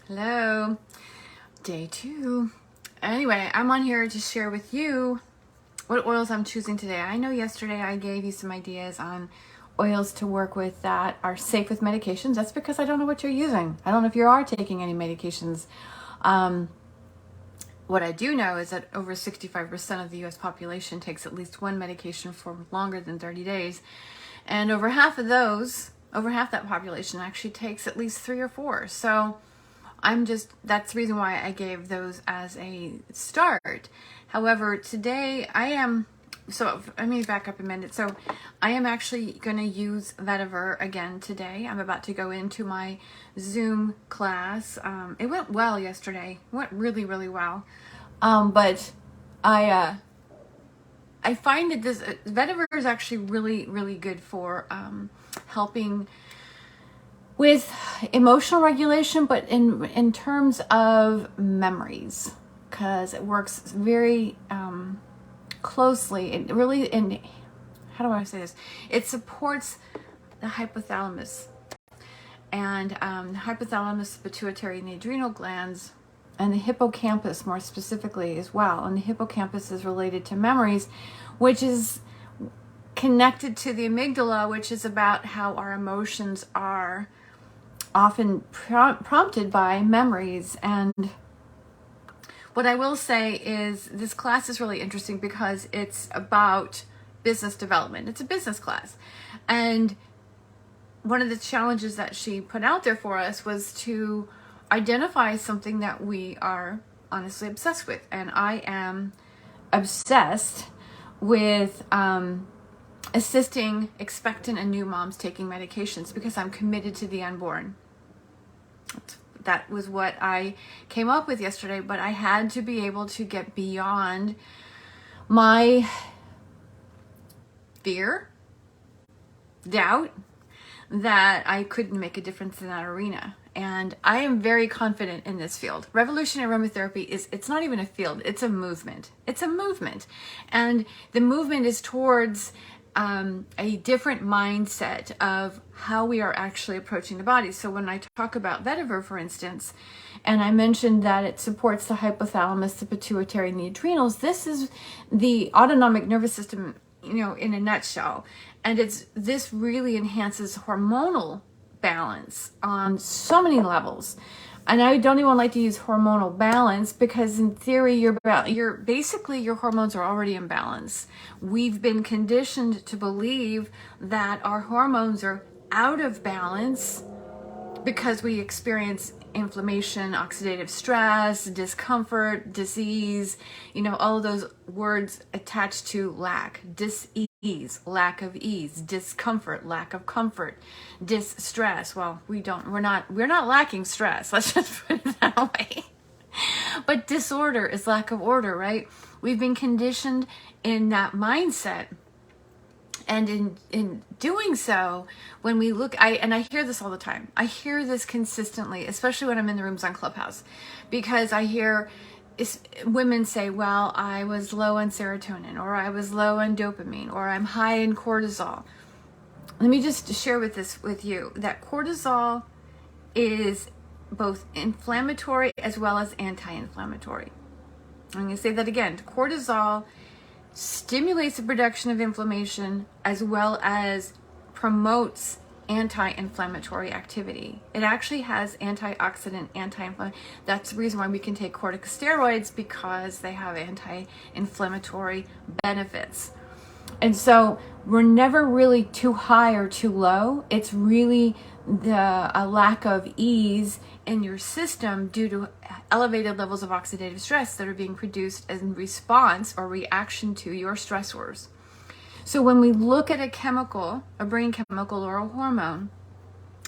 Hello, day 2. Anyway, I'm on here to share with you what oils I'm choosing today. I know yesterday I gave you some ideas on oils to work with that are safe with medications. That's because I don't know what you're using. I don't know if you are taking any medications. What I do know is that over 65% of the US population takes at least one medication for longer than 30 days. And over half that population actually takes at least 3 or 4. So that's the reason why I gave those as a start. However, today let me back up a minute. So I am actually going to use vetiver again today. I'm about to go into my Zoom class. It went well yesterday. It went really, really well. But I find that this vetiver is actually really, really good for helping with emotional regulation, but in terms of memories, because it works very closely. It really, how do I say this? It supports the hypothalamus, and the hypothalamus, pituitary, and the adrenal glands, and the hippocampus more specifically as well. And the hippocampus is related to memories, which is connected to the amygdala, which is about how our emotions are often prompted by memories. And what I will say is this class is really interesting because it's about business development. It's a business class. And one of the challenges that she put out there for us was to identify something that we are honestly obsessed with. And I am obsessed with assisting expectant and new moms taking medications because I'm committed to the unborn. That was what I came up with yesterday, but I had to be able to get beyond my fear, doubt, that I couldn't make a difference in that arena. And I am very confident in this field. Revolutionary aromatherapy it's not even a field, it's a movement. It's a movement. And the movement is towards a different mindset of how we are actually approaching the body. So when I talk about vetiver, for instance, and I mentioned that it supports the hypothalamus, the pituitary, and the adrenals, this is the autonomic nervous system, in a nutshell. And this really enhances hormonal balance on so many levels. And I don't even like to use hormonal balance because in theory, your hormones are already in balance. We've been conditioned to believe that our hormones are out of balance because we experience inflammation, oxidative stress, discomfort, disease, all of those words attached to lack, dis-ease, lack of ease, discomfort, lack of comfort, distress. Well, we're not lacking stress. Let's just put it that way. But disorder is lack of order, right? We've been conditioned in that mindset. And in doing so, when we look, I hear this all the time. I hear this consistently, especially when I'm in the rooms on Clubhouse, because I hear women say, well, I was low on serotonin, or I was low on dopamine, or I'm high in cortisol. Let me just share with you that cortisol is both inflammatory as well as anti-inflammatory. I'm going to say that again. Cortisol stimulates the production of inflammation as well as promotes anti-inflammatory activity. It actually has antioxidant, anti-inflammatory. That's the reason why we can take corticosteroids, because they have anti-inflammatory benefits. And so we're never really too high or too low. It's really a lack of ease in your system due to elevated levels of oxidative stress that are being produced in response or reaction to your stressors. So when we look at a brain chemical or a hormone,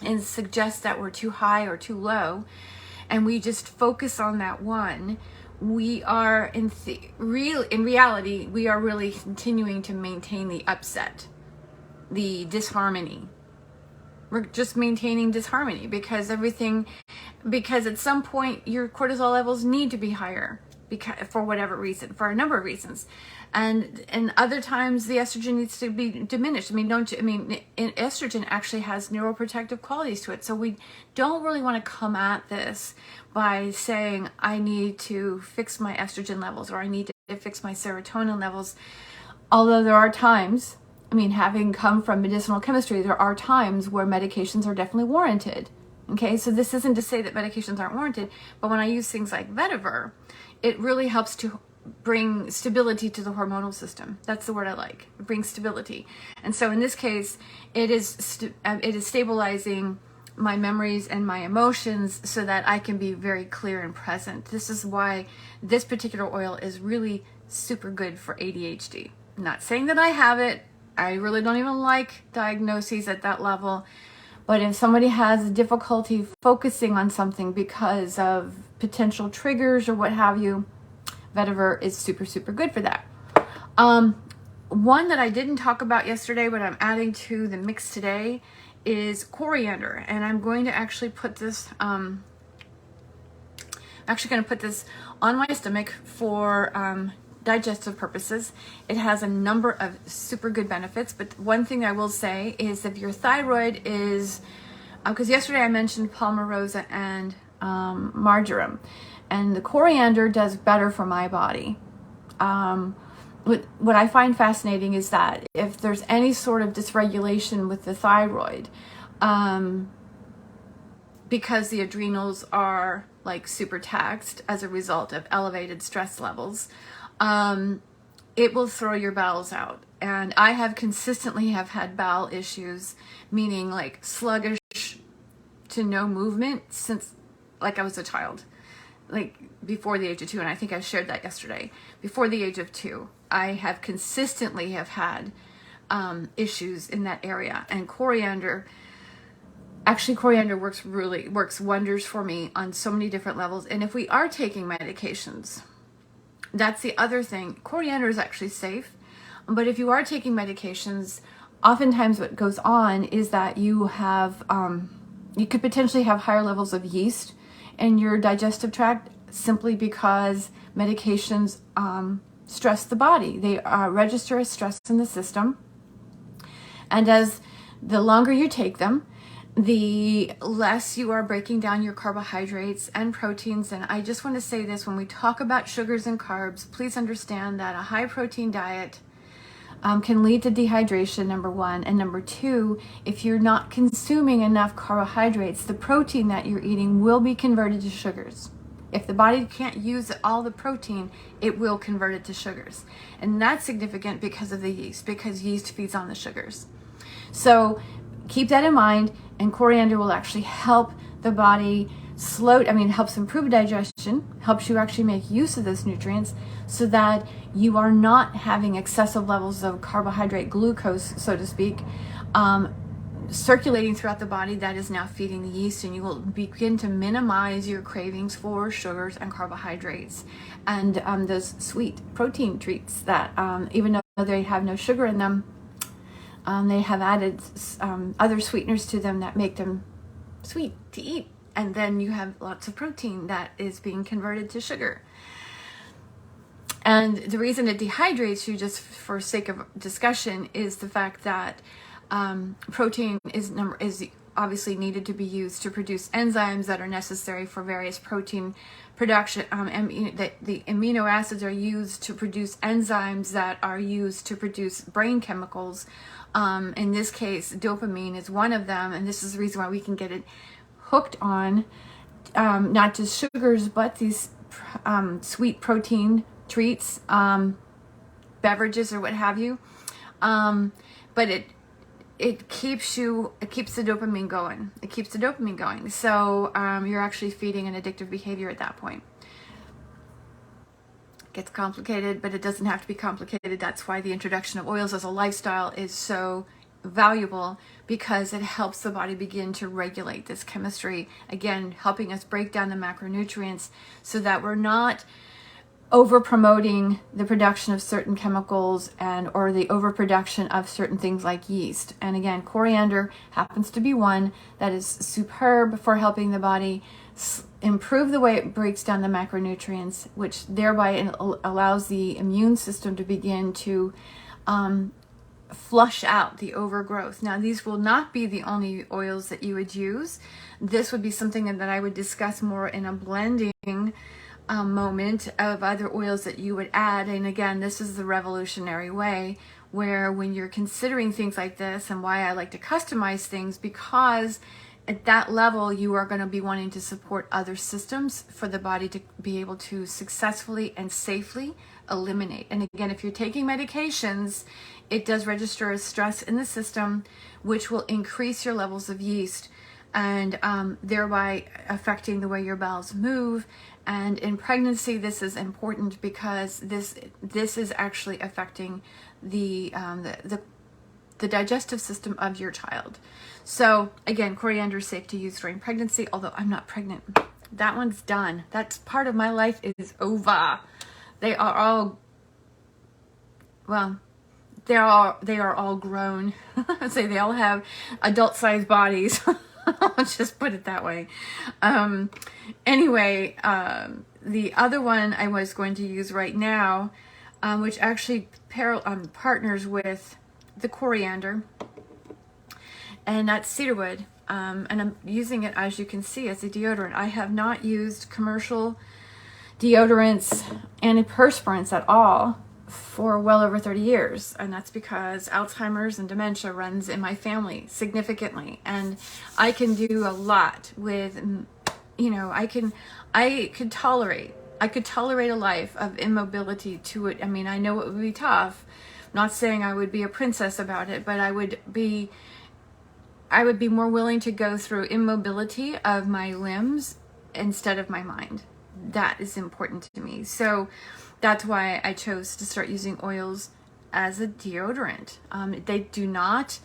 and suggest that we're too high or too low, and we just focus on that one, we are in reality, we are really continuing to maintain the upset, the disharmony. We're just maintaining disharmony because at some point your cortisol levels need to be higher. because for whatever reason, for a number of reasons. And other times the estrogen needs to be diminished. Estrogen actually has neuroprotective qualities to it. So we don't really want to come at this by saying, I need to fix my estrogen levels, or I need to fix my serotonin levels. Although there are times, having come from medicinal chemistry, there are times where medications are definitely warranted. Okay, so this isn't to say that medications aren't warranted, but when I use things like vetiver, it really helps to bring stability to the hormonal system. That's the word I like. It brings stability. And so in this case, it is stabilizing my memories and my emotions so that I can be very clear and present. This is why this particular oil is really super good for ADHD. I'm not saying that I have it. I really don't even like diagnoses at that level. But if somebody has difficulty focusing on something because of potential triggers or what have you, vetiver is super, super good for that. One that I didn't talk about yesterday, but I'm adding to the mix today, is coriander. And I'm going to actually put this, on my stomach for digestive purposes. It has a number of super good benefits, but one thing I will say is if your thyroid is, because yesterday I mentioned palmarosa and marjoram, and the coriander does better for my body. What I find fascinating is that if there's any sort of dysregulation with the thyroid, because the adrenals are like super taxed as a result of elevated stress levels, it will throw your bowels out. And I have consistently had bowel issues, meaning like sluggish to no movement since like I was a child, like before the age of 2. And I think I shared that yesterday. Before the age of 2, I have consistently had issues in that area. And coriander works wonders for me on so many different levels. And if we are taking medications, that's the other thing. Coriander is actually safe, but if you are taking medications, oftentimes what goes on is that you could potentially have higher levels of yeast in your digestive tract simply because medications stress the body. They register as stress in the system. And as the longer you take them, the less you are breaking down your carbohydrates and proteins. And I just want to say this, when we talk about sugars and carbs, please understand that a high protein diet can lead to dehydration, number one. And number two, if you're not consuming enough carbohydrates, the protein that you're eating will be converted to sugars. If the body can't use all the protein, it will convert it to sugars. And that's significant because of the yeast, because yeast feeds on the sugars. So keep that in mind, and coriander will actually help the body helps improve digestion, helps you actually make use of those nutrients so that you are not having excessive levels of carbohydrate glucose, so to speak, circulating throughout the body that is now feeding the yeast, and you will begin to minimize your cravings for sugars and carbohydrates and those sweet protein treats that even though they have no sugar in them, they have added other sweeteners to them that make them sweet to eat. And then you have lots of protein that is being converted to sugar. And the reason it dehydrates you, just for sake of discussion, is the fact that protein is obviously needed to be used to produce enzymes that are necessary for various protein production. The amino acids are used to produce enzymes that are used to produce brain chemicals. In this case, dopamine is one of them, and this is the reason why we can get it hooked on not just sugars, but these sweet protein treats, beverages, or what have you. But it keeps the dopamine going. It keeps the dopamine going. So you're actually feeding an addictive behavior at that point. It gets complicated, but it doesn't have to be complicated. That's why the introduction of oils as a lifestyle is so valuable, because it helps the body begin to regulate this chemistry, again helping us break down the macronutrients so that we're not over promoting the production of certain chemicals and or the overproduction of certain things like yeast. And again, coriander happens to be one that is superb for helping the body improve the way it breaks down the macronutrients, which thereby allows the immune system to begin to flush out the overgrowth. Now, these will not be the only oils that you would use. This would be something that I would discuss more in a blending moment of other oils that you would add. And again, this is the revolutionary way, where when you're considering things like this, and why I like to customize things, because at that level you are going to be wanting to support other systems for the body to be able to successfully and safely eliminate. And again, if you're taking medications, it does register as stress in the system, which will increase your levels of yeast and thereby affecting the way your bowels move. And in pregnancy, this is important because this is actually affecting the digestive system of your child. So again, coriander is safe to use during pregnancy, although I'm not pregnant. That one's done. That's part of my life is over. They are all, well, they are all grown. So they all have adult-sized bodies. Let's just put it that way. Anyway, the other one I was going to use right now, which actually partners with the coriander, and that's cedarwood. And I'm using it, as you can see, as a deodorant. I have not used commercial deodorants, antiperspirants at all for well over 30 years. And that's because Alzheimer's and dementia runs in my family significantly. And I can do a lot with, you know, I could tolerate a life of immobility to it. I mean, I know it would be tough. I'm not saying I would be a princess about it, but I would be more willing to go through immobility of my limbs instead of my mind. That is important to me. So that's why I chose to start using oils as a deodorant. They do not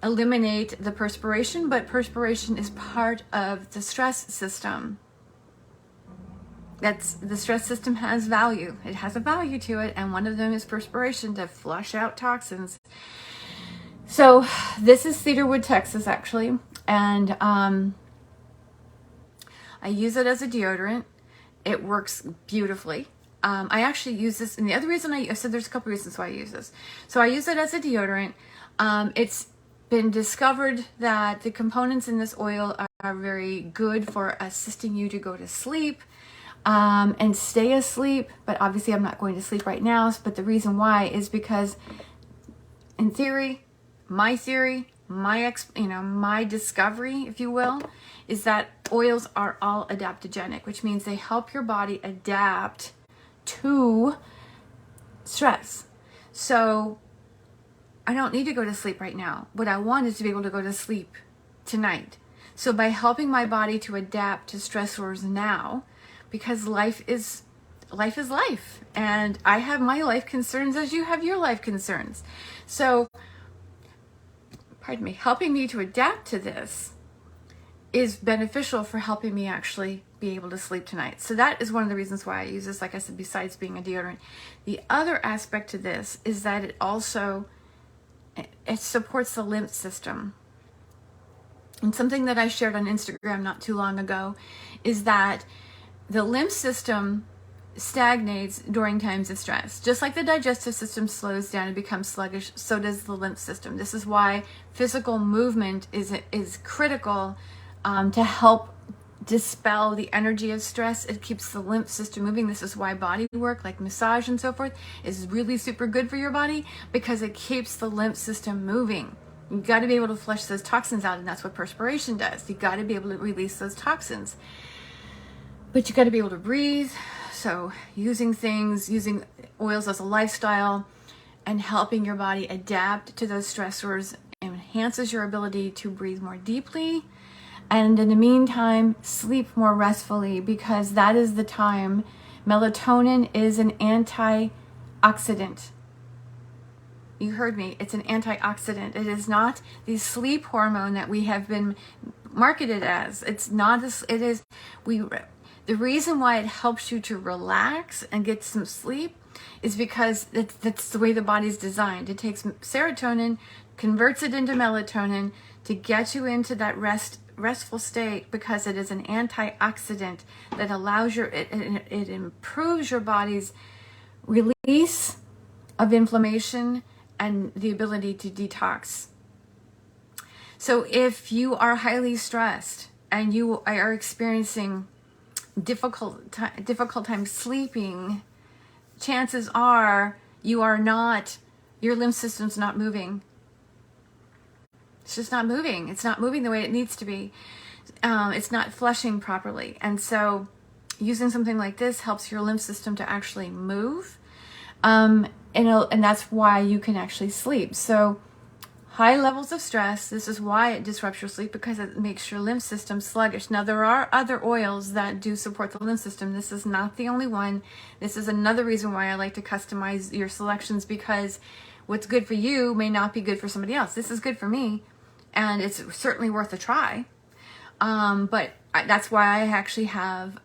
eliminate the perspiration, but perspiration is part of the stress system. The stress system has value. It has a value to it, and one of them is perspiration, to flush out toxins. So this is cedarwood, Texas, actually, and I use it as a deodorant. It works beautifully. I actually use this, and the other reason I said there's a couple reasons why I use this. So I use it as a deodorant. It's been discovered that the components in this oil are very good for assisting you to go to sleep and stay asleep. But obviously I'm not going to sleep right now. But the reason why is because, in theory, my discovery, if you will, is that oils are all adaptogenic, which means they help your body adapt to stress. So I don't need to go to sleep right now. What I want is to be able to go to sleep tonight. So by helping my body to adapt to stressors now, because life is life, and I have my life concerns as you have your life concerns. So, pardon me, helping me to adapt to this is beneficial for helping me actually be able to sleep tonight. So that is one of the reasons why I use this, like I said, besides being a deodorant. The other aspect to this is that it supports the lymph system. And something that I shared on Instagram not too long ago is that the lymph system stagnates during times of stress. Just like the digestive system slows down and becomes sluggish, so does the lymph system. This is why physical movement is critical to help dispel the energy of stress. It keeps the lymph system moving. This is why body work like massage and so forth is really super good for your body, because it keeps the lymph system moving. You got to be able to flush those toxins out, and that's what perspiration does. You got to be able to release those toxins. But you got to be able to breathe. So using oils as a lifestyle and helping your body adapt to those stressors enhances your ability to breathe more deeply, and in the meantime sleep more restfully, because that is the time. Melatonin is an antioxidant. You heard me. It's an antioxidant. It is not the sleep hormone that we have been marketed as. It's not. The reason why it helps you to relax and get some sleep is because that's the way the body's designed. It takes serotonin, converts it into melatonin to get you into that restful state, because it is an antioxidant that allows it improves your body's release of inflammation and the ability to detox. So if you are highly stressed and you are experiencing difficult time sleeping, chances are your lymph system's not moving. It's just not moving. It's not moving the way it needs to be. It's not flushing properly. And so using something like this helps your lymph system to actually move. And that's why you can actually sleep. So high levels of stress, this is why it disrupts your sleep, because it makes your lymph system sluggish. Now, there are other oils that do support the lymph system. This is not the only one. This is another reason why I like to customize your selections, because what's good for you may not be good for somebody else. This is good for me, and it's certainly worth a try. But that's why I actually have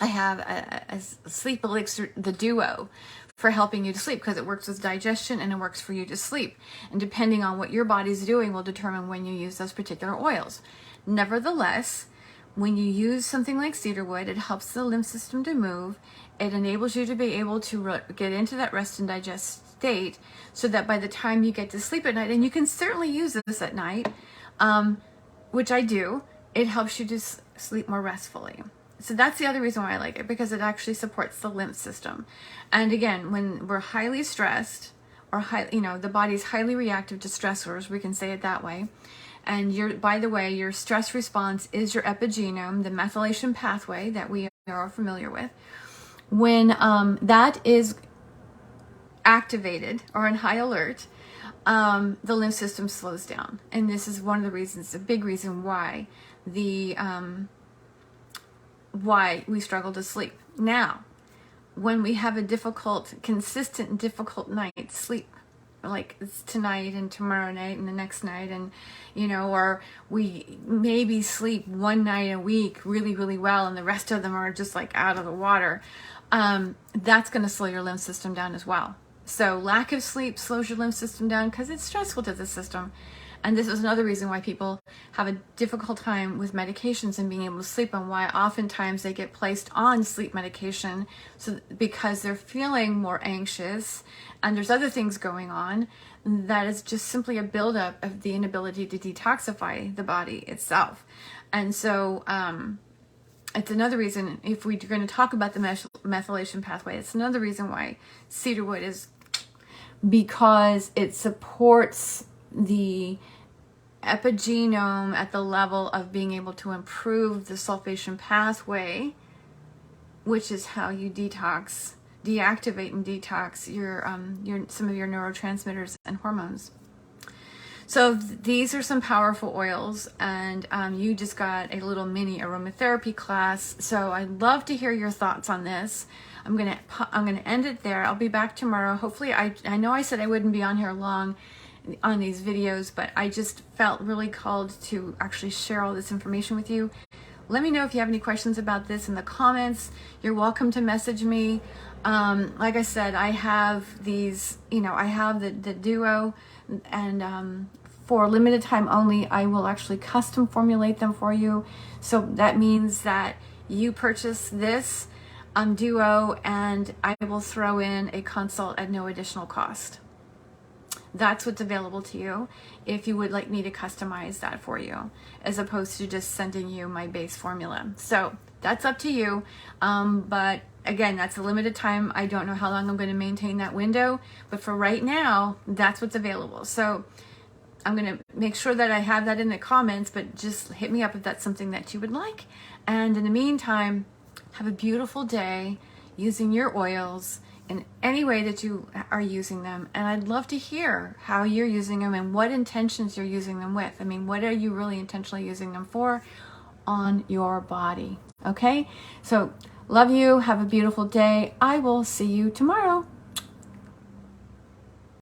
I have a sleep elixir, the duo, for helping you to sleep, because it works with digestion and it works for you to sleep. And depending on what your body's doing will determine when you use those particular oils. Nevertheless, when you use something like cedarwood, it helps the lymph system to move. It enables you to be able to get into that rest and digest state, so that by the time you get to sleep at night, and you can certainly use this at night, which I do, it helps you to sleep more restfully. So that's the other reason why I like it, because it actually supports the lymph system. And again, when we're highly stressed, or the body's highly reactive to stressors, we can say it that way. And by the way, your stress response is your epigenome, the methylation pathway that we are familiar with. When that is activated or in high alert, the lymph system slows down. And this is one of the reasons, a big reason why why we struggle to sleep. Now, when we have a consistent difficult night's sleep, like it's tonight and tomorrow night and the next night, and or we maybe sleep one night a week really, really well, and the rest of them are just like out of the water, that's going to slow your lymph system down as well. So lack of sleep slows your lymph system down because it's stressful to the system. And this is another reason why people have a difficult time with medications and being able to sleep, and why oftentimes they get placed on sleep medication, because they're feeling more anxious and there's other things going on. That is just simply a buildup of the inability to detoxify the body itself. And so it's another reason, if we're going to talk about the methylation pathway, it's another reason why cedarwood is, because it supports the epigenome at the level of being able to improve the sulfation pathway, which is how you deactivate and detox your some of your neurotransmitters and hormones. So these are some powerful oils, and you just got a little mini aromatherapy class. So I'd love to hear your thoughts on this. I'm gonna end it there. I'll be back tomorrow. Hopefully, I know I said I wouldn't be on here long on these videos, but I just felt really called to actually share all this information with you. Let me know if you have any questions about this in the comments. You're welcome to message me. Like I said, I have these, I have the duo, and for limited time only, I will actually custom formulate them for you. So that means that you purchase this duo, and I will throw in a consult at no additional cost. That's what's available to you if you would like me to customize that for you, as opposed to just sending you my base formula. So that's up to you. But again, that's a limited time. I don't know how long I'm going to maintain that window, but for right now, that's what's available. So I'm going to make sure that I have that in the comments, but just hit me up if that's something that you would like. And in the meantime, have a beautiful day using your oils in any way that you are using them. And I'd love to hear how you're using them and what intentions you're using them with. I mean, what are you really intentionally using them for on your body? Okay? So love you. Have a beautiful day. I will see you tomorrow.